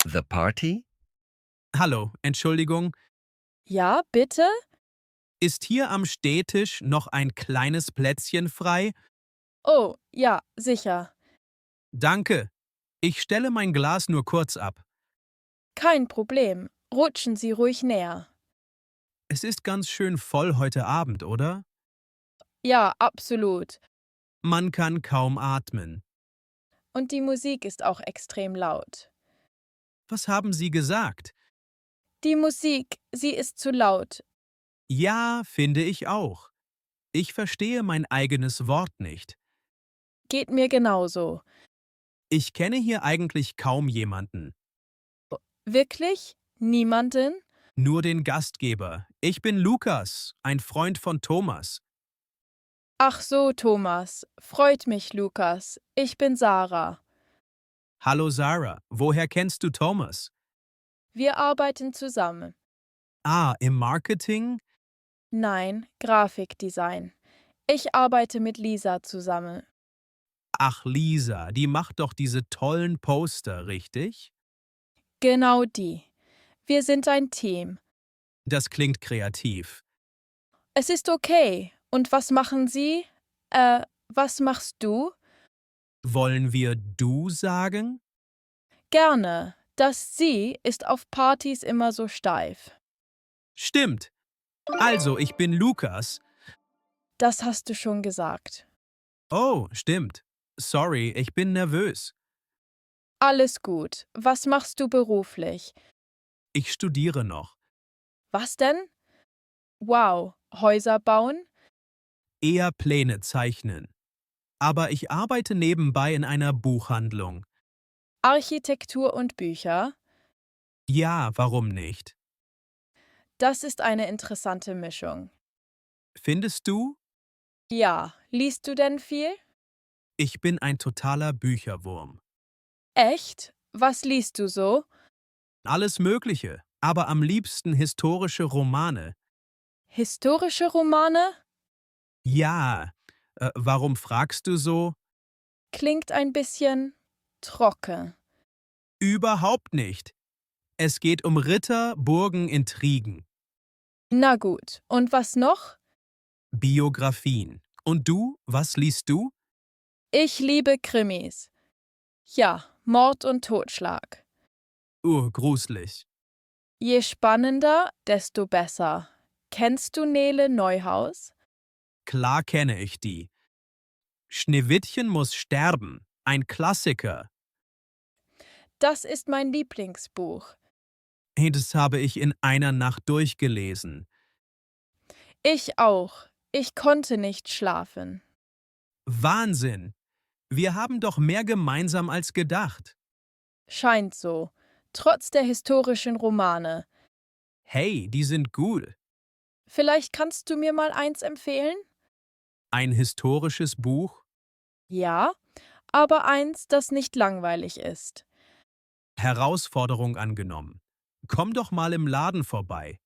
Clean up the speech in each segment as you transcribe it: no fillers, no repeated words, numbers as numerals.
The party? Hallo, Entschuldigung, Ja, bitte? ist hier am Stehtisch noch ein kleines Plätzchen frei? Oh, ja, sicher. Danke. Ich stelle mein Glas nur kurz ab. Kein Problem. Rutschen Sie ruhig näher. Es ist ganz schön voll heute Abend, oder? Ja, absolut. Man kann kaum atmen. Und die Musik ist auch extrem laut. Was haben Sie gesagt? Die Musik, sie ist zu laut. Ja, finde ich auch. Ich verstehe mein eigenes Wort nicht. Geht mir genauso. Ich kenne hier eigentlich kaum jemanden. Wirklich? Niemanden? Nur den Gastgeber. Ich bin Lukas, ein Freund von Thomas. Ach so, Thomas. Freut mich, Lukas. Ich bin Sarah. Hallo Sarah, woher kennst du Thomas? Wir arbeiten zusammen. Ah, im Marketing? Nein, Grafikdesign. Ich arbeite mit Lisa zusammen. Ach, Lisa, die macht doch diese tollen Poster, richtig? Genau die. Wir sind ein Team. Das klingt kreativ. Es ist okay. Und was machen Sie? Was machst du? Wollen wir du sagen? Gerne. Das Sie ist auf Partys immer so steif. Stimmt. Also, ich bin Lukas. Das hast du schon gesagt. Oh, stimmt. Sorry, ich bin nervös. Alles gut. Was machst du beruflich? Ich studiere noch. Was denn? Wow, Häuser bauen? Eher Pläne zeichnen. Aber ich arbeite nebenbei in einer Buchhandlung. Architektur und Bücher? Ja, warum nicht? Das ist eine interessante Mischung. Findest du? Ja, liest du denn viel? Ich bin ein totaler Bücherwurm. Echt? Was liest du so? Alles Mögliche, aber am liebsten historische Romane. Historische Romane? Ja, warum fragst du so? Klingt ein bisschen trocken. Überhaupt nicht. Es geht um Ritter, Burgen, Intrigen, Na gut. Und was noch? Biografien. Und du, was liest du? Ich liebe Krimis. Ja, Mord und Totschlag. Gruselig. Je spannender, desto besser. Kennst du Nele Neuhaus? Klar kenne ich die. Schneewittchen muss sterben. Ein Klassiker. Das ist mein Lieblingsbuch. Hey, das habe ich in einer Nacht durchgelesen. Ich auch. Ich konnte nicht schlafen. Wahnsinn! Wir haben doch mehr gemeinsam als gedacht. Scheint so. Trotz der historischen Romane. Hey, die sind gut. Vielleicht kannst du mir mal eins empfehlen? Ein historisches Buch? Ja, aber eins, das nicht langweilig ist. Herausforderung angenommen. Komm doch mal im Laden vorbei.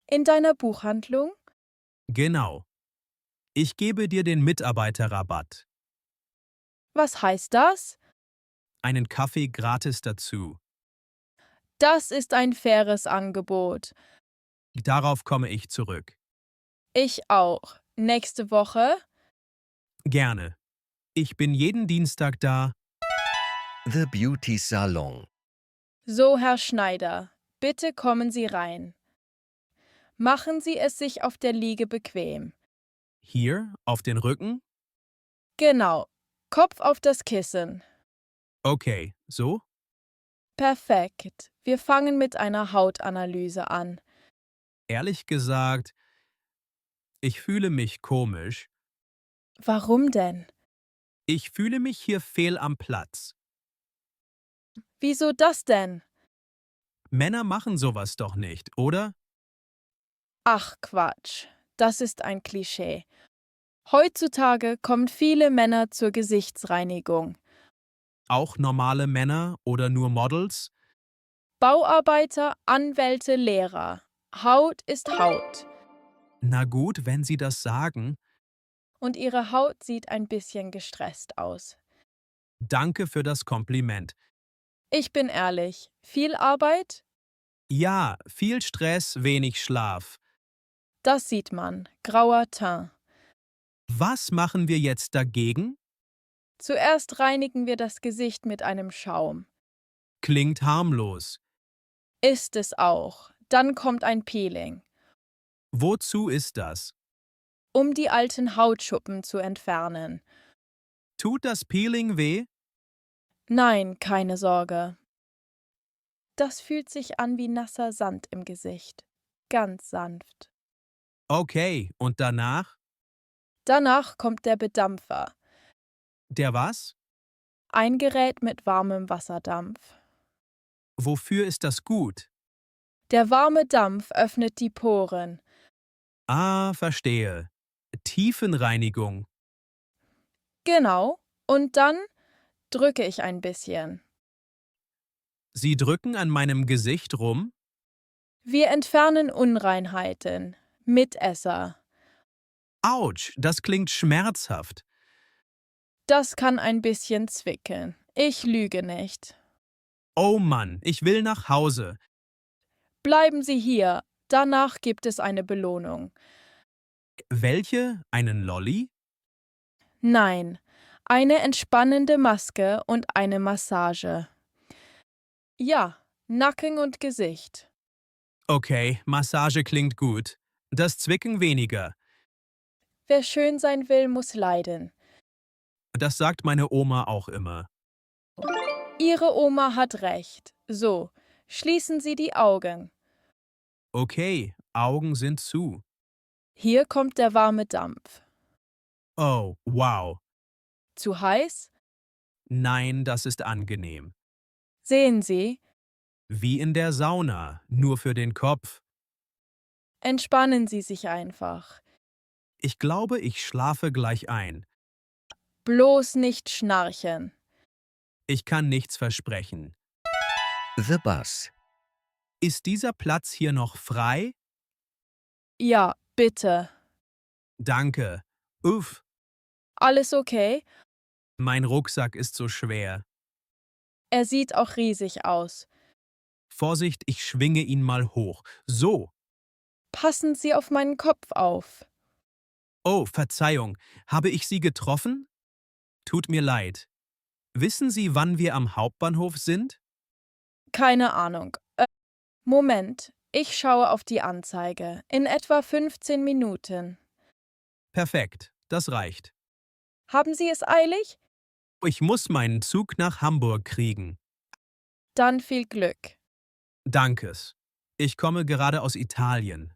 In deiner Buchhandlung? Genau. Ich gebe dir den Mitarbeiterrabatt. Was heißt das? Einen Kaffee gratis dazu. Das ist ein faires Angebot. Darauf komme ich zurück. Ich auch. Nächste Woche? Gerne. Ich bin jeden Dienstag da. The Beauty Salon. So, Herr Schneider, bitte kommen Sie rein. Machen Sie es sich auf der Liege bequem. Hier, auf den Rücken? Genau. Kopf auf das Kissen. Okay, so? Perfekt. Wir fangen mit einer Hautanalyse an. Ehrlich gesagt, ich fühle mich komisch. Warum denn? Ich fühle mich hier fehl am Platz. Wieso das denn? Männer machen sowas doch nicht, oder? Ach Quatsch. Das ist ein Klischee. Heutzutage kommen viele Männer zur Gesichtsreinigung. Auch normale Männer oder nur Models? Bauarbeiter, Anwälte, Lehrer. Haut ist Haut. Na gut, wenn Sie das sagen. Und ihre Haut sieht ein bisschen gestresst aus. Danke für das Kompliment. Ich bin ehrlich. Viel Arbeit? Ja, viel Stress, wenig Schlaf. Das sieht man. Grauer Teint. Was machen wir jetzt dagegen? Zuerst reinigen wir das Gesicht mit einem Schaum. Klingt harmlos. Ist es auch. Dann kommt ein Peeling, Wozu ist das? um die alten Hautschuppen zu entfernen. Tut das Peeling weh? Nein, keine Sorge. Das fühlt sich an wie nasser Sand im Gesicht. Ganz sanft. Okay, und danach? Danach kommt der Bedampfer. Der was? Ein Gerät mit warmem Wasserdampf. Wofür ist das gut? Der warme Dampf öffnet die Poren. Ah, verstehe. Tiefenreinigung. Genau. Und dann drücke ich ein bisschen. Sie drücken an meinem Gesicht rum? Wir entfernen Unreinheiten. Mitesser. Autsch, das klingt schmerzhaft. Das kann ein bisschen zwicken. Ich lüge nicht. Oh Mann, ich will nach Hause. Bleiben Sie hier. Danach gibt es eine Belohnung. Welche? Einen Lolli? Nein, eine entspannende Maske und eine Massage. Ja, Nacken und Gesicht. Okay, Massage klingt gut. Das Zwicken weniger. Wer schön sein will, muss leiden. Das sagt meine Oma auch immer. Ihre Oma hat recht. So, schließen Sie die Augen. Okay, Augen sind zu. Hier kommt der warme Dampf. Oh, wow. Zu heiß? Nein, das ist angenehm. Sehen Sie, Wie in der Sauna, nur für den Kopf. entspannen Sie sich einfach. Ich glaube, ich schlafe gleich ein. Bloß nicht schnarchen. Ich kann nichts versprechen. The bus. Ist dieser Platz hier noch frei? Ja, bitte. Danke. Uff, Alles okay? mein Rucksack ist so schwer. Er sieht auch riesig aus. Vorsicht, ich schwinge ihn mal hoch. So. Passen Sie auf meinen Kopf auf. Oh, Verzeihung. Habe ich Sie getroffen? Tut mir leid. Wissen Sie, wann wir am Hauptbahnhof sind? Keine Ahnung. Moment, ich schaue auf die Anzeige. In etwa 15 Minuten. Perfekt, das reicht. Haben Sie es eilig? Ich muss meinen Zug nach Hamburg kriegen. Dann viel Glück. Dankes. Ich komme gerade aus Italien.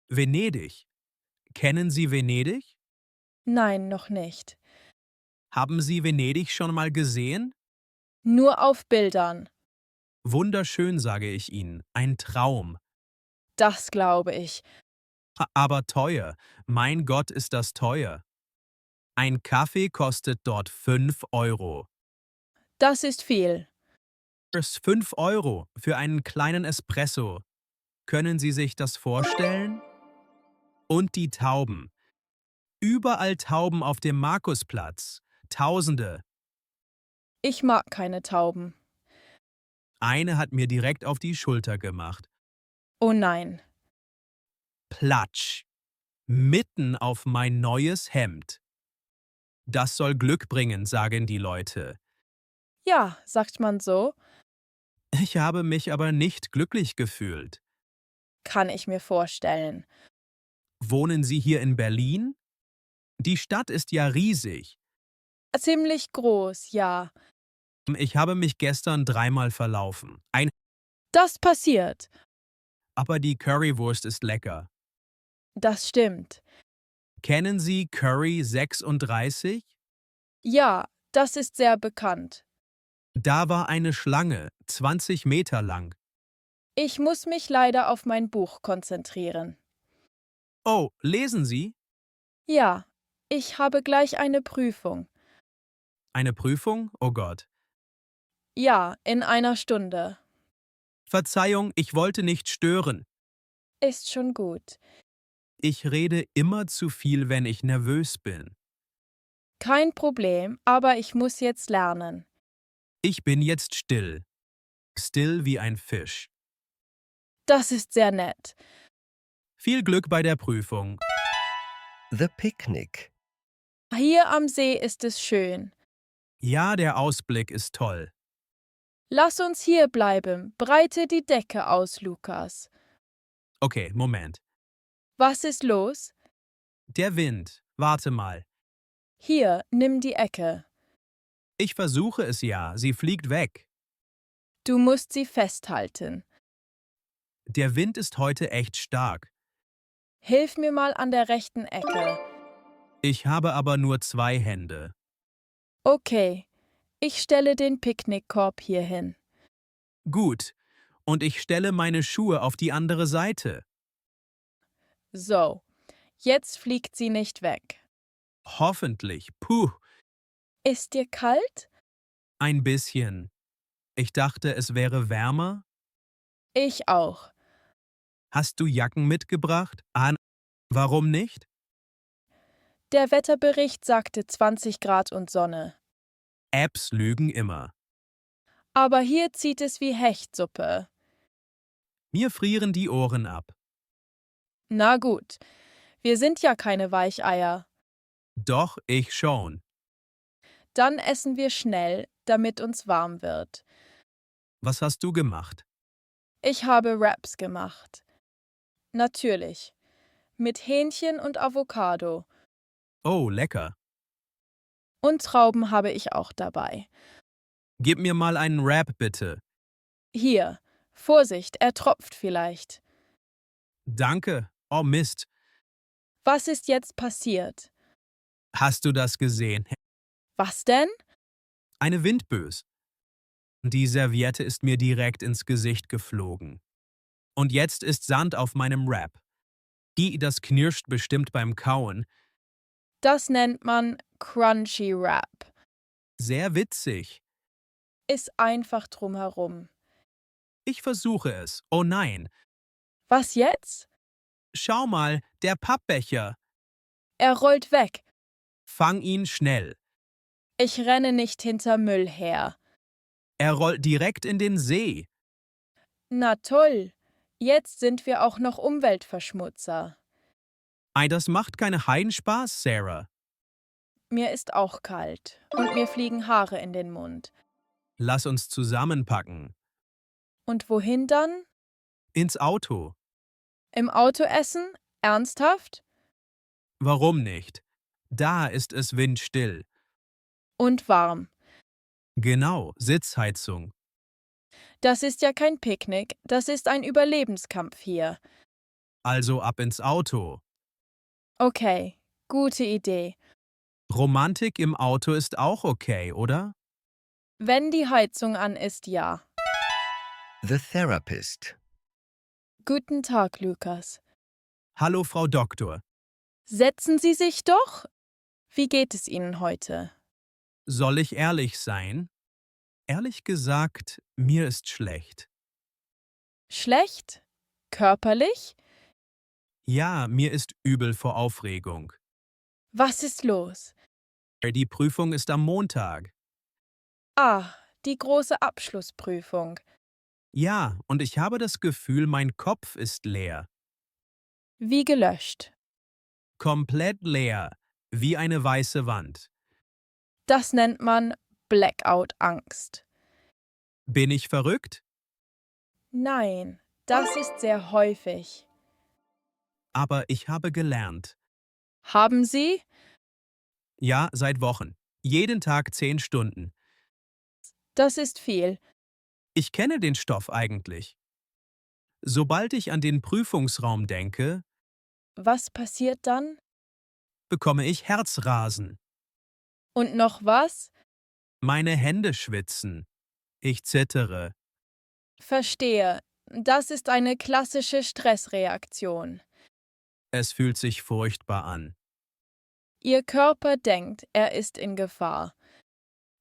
Venedig. Kennen Sie Venedig? Nein, noch nicht. Haben Sie Venedig schon mal gesehen? Nur auf Bildern. Wunderschön, sage ich Ihnen. Ein Traum. Das glaube ich. Aber teuer. Mein Gott, ist das teuer. Ein Kaffee kostet dort 5 Euro. Das ist viel. Das 5 Euro für einen kleinen Espresso. Können Sie sich das vorstellen? Und die Tauben. Überall Tauben auf dem Markusplatz. Tausende. Ich mag keine Tauben. Eine hat mir direkt auf die Schulter gemacht. Oh nein. Platsch. Mitten auf mein neues Hemd. Das soll Glück bringen, sagen die Leute. Ja, sagt man so, Ich habe mich aber nicht glücklich gefühlt. kann ich mir vorstellen. Wohnen Sie hier in Berlin? Die Stadt ist ja riesig. Ziemlich groß, ja. Ich habe mich gestern dreimal verlaufen. Das passiert. Aber die Currywurst ist lecker. Das stimmt. Kennen Sie Curry 36? Ja, das ist sehr bekannt. Da war eine Schlange, 20 Meter lang. Ich muss mich leider auf mein Buch konzentrieren. Oh, lesen Sie? Ja, ich habe gleich eine Prüfung. Eine Prüfung? Oh Gott. Ja, in einer Stunde. Verzeihung, ich wollte nicht stören. Ist schon gut. Ich rede immer zu viel, wenn ich nervös bin. Kein Problem, aber ich muss jetzt lernen. Ich bin jetzt still. still wie ein Fisch. Das ist sehr nett. Viel Glück bei der Prüfung. The picnic. Hier am See ist es schön. Ja, der Ausblick ist toll. Lass uns hier bleiben. Breite die Decke aus, Lukas. Okay, Moment. Was ist los? Der Wind. Warte mal. Hier, nimm die Ecke. Ich versuche es ja. Sie fliegt weg. Du musst sie festhalten. Der Wind ist heute echt stark. Hilf mir mal an der rechten Ecke. Ich habe aber nur 2 Hände. Okay, ich stelle den Picknickkorb hier hin. Gut. Und ich stelle meine Schuhe auf die andere Seite. So, jetzt fliegt sie nicht weg. Hoffentlich. Puh, Ist dir kalt? ein bisschen. Ich dachte, es wäre wärmer. Ich auch. Hast du Jacken mitgebracht? Warum nicht? Der Wetterbericht sagte 20 Grad und Sonne. Apps lügen immer. Aber hier zieht es wie Hechtsuppe. Mir frieren die Ohren ab. Na gut, wir sind ja keine Weicheier. Doch, ich schon. Dann essen wir schnell, damit uns warm wird. Was hast du gemacht? Ich habe Wraps gemacht. Natürlich. Mit Hähnchen und Avocado. Oh, lecker. Und Trauben habe ich auch dabei. Gib mir mal einen Wrap, bitte. Hier, Vorsicht, er tropft vielleicht. Danke. Oh Mist. Was ist jetzt passiert? Hast du das gesehen? Was denn? Eine Windbös. Die Serviette ist mir direkt ins Gesicht geflogen. Und jetzt ist Sand auf meinem Wrap. Das knirscht bestimmt beim Kauen. Das nennt man Crunchy Wrap. Sehr witzig. Ist einfach drumherum. Ich versuche es. Oh nein. Was jetzt? Schau mal, der Pappbecher. Er rollt weg. Fang ihn schnell. Ich renne nicht hinter Müll her. Er rollt direkt in den See. Na toll. Jetzt sind wir auch noch Umweltverschmutzer. Ei, das macht keinen Heidenspaß, Sarah. Mir ist auch kalt und mir fliegen Haare in den Mund. Lass uns zusammenpacken. Und wohin dann? Ins Auto. Im Auto essen? Ernsthaft? Warum nicht? Da ist es windstill. Und warm. Genau, Sitzheizung. Das ist ja kein Picknick, das ist ein Überlebenskampf hier. Also ab ins Auto. Okay, gute Idee. Romantik im Auto ist auch okay, oder? Wenn die Heizung an ist, ja. The therapist. Guten Tag, Lukas. Hallo, Frau Doktor. Setzen Sie sich doch. Wie geht es Ihnen heute? Soll ich ehrlich sein? Ehrlich gesagt, mir ist schlecht. Schlecht? Körperlich? Ja, mir ist übel vor Aufregung. Was ist los? Die Prüfung ist am Montag. Ah, die große Abschlussprüfung. Ja, und ich habe das Gefühl, mein Kopf ist leer. Wie gelöscht. Komplett leer, wie eine weiße Wand. Das nennt man Blackout-Angst. Bin ich verrückt? Nein, das ist sehr häufig. Aber ich habe gelernt. Haben Sie? Ja, seit Wochen. Jeden Tag 10 Stunden. Das ist viel. Ich kenne den Stoff eigentlich. Sobald ich an den Prüfungsraum denke, Was passiert dann? bekomme ich Herzrasen. Und noch was? Meine Hände schwitzen. Ich zittere. Verstehe. Das ist eine klassische Stressreaktion. Es fühlt sich furchtbar an. Ihr Körper denkt, er ist in Gefahr.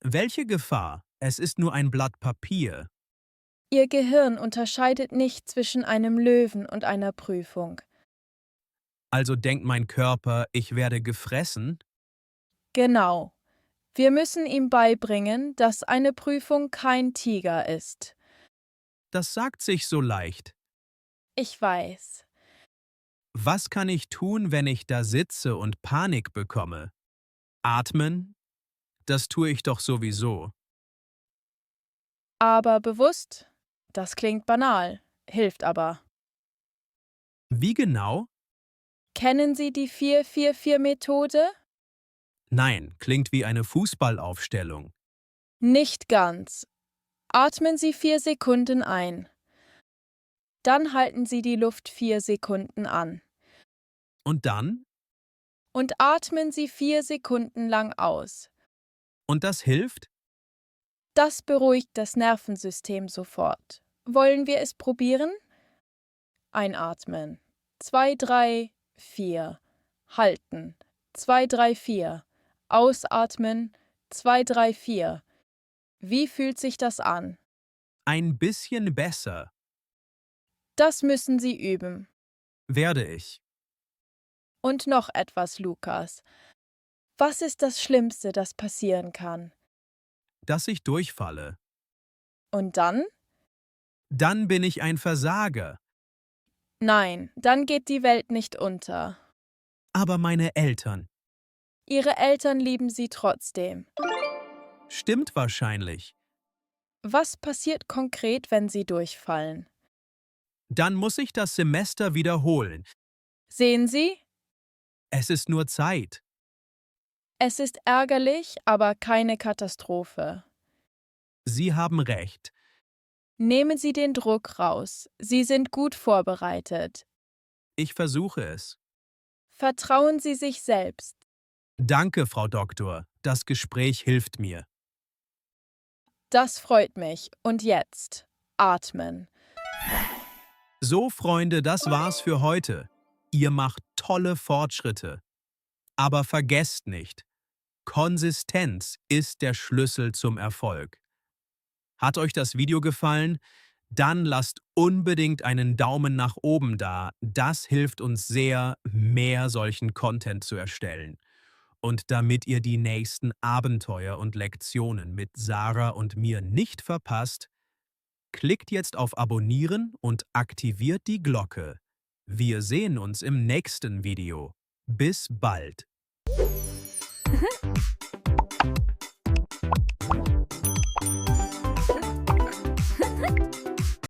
Welche Gefahr? Es ist nur ein Blatt Papier. Ihr Gehirn unterscheidet nicht zwischen einem Löwen und einer Prüfung. Also denkt mein Körper, ich werde gefressen? Genau. Wir müssen ihm beibringen, dass eine Prüfung kein Tiger ist. Das sagt sich so leicht. Ich weiß. Was kann ich tun, wenn ich da sitze und Panik bekomme? Atmen? Das tue ich doch sowieso. Aber bewusst? Das klingt banal, hilft aber. Wie genau? Kennen Sie die 4-4-4-Methode? Nein, klingt wie eine Fußballaufstellung. Nicht ganz. Atmen Sie 4 Sekunden ein. Dann halten Sie die Luft 4 Sekunden an. Und dann? Und atmen Sie 4 Sekunden lang aus. Und das hilft? Das beruhigt das Nervensystem sofort. Wollen wir es probieren? Einatmen. 2, 3, 4. Halten. 2, 3, 4. Ausatmen. 2, 3, 4. Wie fühlt sich das an? Ein bisschen besser. Das müssen Sie üben. Werde ich. Und noch etwas, Lukas. Was ist das Schlimmste, das passieren kann? Dass ich durchfalle. Und dann? Dann bin ich ein Versager. Nein, dann geht die Welt nicht unter. Aber meine Eltern. Ihre Eltern lieben Sie trotzdem. Stimmt wahrscheinlich. Was passiert konkret, wenn Sie durchfallen? Dann muss ich das Semester wiederholen. Sehen Sie? Es ist nur Zeit. Es ist ärgerlich, aber keine Katastrophe. Sie haben recht. Nehmen Sie den Druck raus. Sie sind gut vorbereitet. Ich versuche es. Vertrauen Sie sich selbst. Danke, Frau Doktor. Das Gespräch hilft mir. Das freut mich. Und jetzt atmen. So, Freunde, das war's für heute. Ihr macht tolle Fortschritte. Aber vergesst nicht, Konsistenz ist der Schlüssel zum Erfolg. Hat euch das Video gefallen? Dann lasst unbedingt einen Daumen nach oben da. Das hilft uns sehr, mehr solchen Content zu erstellen. Und damit ihr die nächsten Abenteuer und Lektionen mit Sarah und mir nicht verpasst, klickt jetzt auf Abonnieren und aktiviert die Glocke. Wir sehen uns im nächsten Video. Bis bald.